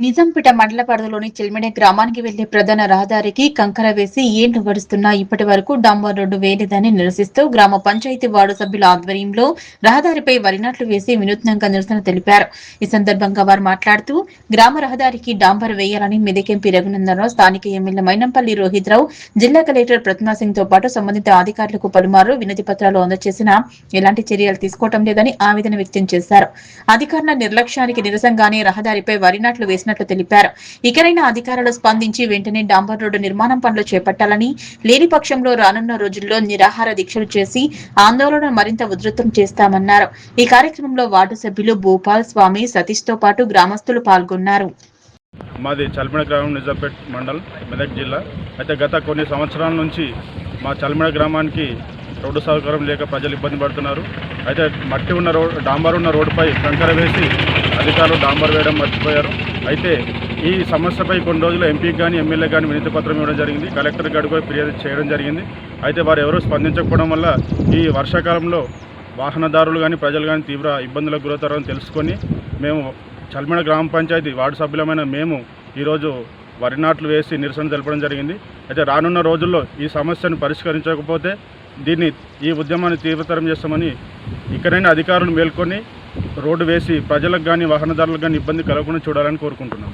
నిజాంపేట మండల పరిధిలోని చిల్మెడ గ్రామానికి వెళ్లే ప్రధాన రహదారికి కంకర వేసి ఏండ్లు గడుస్తున్నా ఇప్పటి వరకు డాంబర్ రోడ్డు వేయలేదని నిరసిస్తూ గ్రామ పంచాయతీ వార్డు సభ్యుల ఆధ్వర్యంలో రహదారిపై వరినాట్లు వేసి వినూత్నంగా నిరసన తెలిపారు. ఈ సందర్భంగా వారు మాట్లాడుతూ గ్రామ రహదారికి డాంబర్ వేయాలని మెదకెంపీ రఘునందనరావు, స్థానిక ఎమ్మెల్యే మైనంపల్లి రోహిత్రావు, జిల్లా కలెక్టర్ ప్రత్నాసింగ్ తో పాటు సంబంధిత అధికారులకు పలుమార్లు వినతి పత్రాలు అందజేసినా ఎలాంటి చర్యలు తీసుకోవటం లేదని ఆవేదన వ్యక్తం చేశారు. అధికారుల నిర్లక్ష్యానికి నిరసనగానే రహదారిపై వరినాట్లు వేసిన తెలిపారు. ఇకనైనా అధికారులు స్పందించి వెంటనే డాంబర్ రోడ్డు నిర్మాణం పనులు చేపట్టాలని, లేని పక్షంలో రానున్న రోజుల్లో నిరాహార దీక్షలు చేసి ఆందోళన మరింత ఉధృతం చేస్తామన్నారు. ఈ కార్యక్రమంలో వార్డు సభ్యులు భూపాల్, స్వామి, సతీష్ తో పాటు గ్రామస్తులు పాల్గొన్నారు. మాది చల్మిడ గ్రామం, నిజాంపేట మండల్, మెదక్ జిల్లా. అయితే గత కొన్ని సంవత్సరాల నుంచి మా చల్మిడ గ్రామానికి రోడ్డు సౌకర్యం లేక ప్రజలు ఇబ్బంది పడుతున్నారు. అయితే మట్టి ఉన్న డాంబర్ ఉన్న రోడ్డుపై కంకర వేసి అధికారులు డాంబర్ వేయడం మర్చిపోయారు. అయితే ఈ సమస్యపై కొన్ని రోజులు ఎంపీకి కానీ ఎమ్మెల్యే కానీ వినతి పత్రం ఇవ్వడం జరిగింది. కలెక్టర్ గారికి కూడా ఫిర్యాదు చేయడం జరిగింది. అయితే వారు ఎవరూ స్పందించకపోవడం వల్ల ఈ వర్షాకాలంలో వాహనదారులు కానీ ప్రజలు కానీ తీవ్ర ఇబ్బందులకు గురవుతారని తెలుసుకొని మేము చల్మిడ గ్రామ పంచాయతీ వార్డు సభ్యులమైన మేము ఈరోజు వరి నాట్లు వేసి నిరసన తెలపడం జరిగింది. అయితే రానున్న రోజుల్లో ఈ సమస్యను పరిష్కరించకపోతే ఈ ఉద్యమాన్ని తీవ్రతరం చేస్తామని, ఇకనైనా అధికారులు మేల్కొని రోడ్డు వేసి ప్రజలకు కానీ వాహనదారులకు కానీ ఇబ్బంది కలగకుండా చూడాలని కోరుకుంటున్నాం.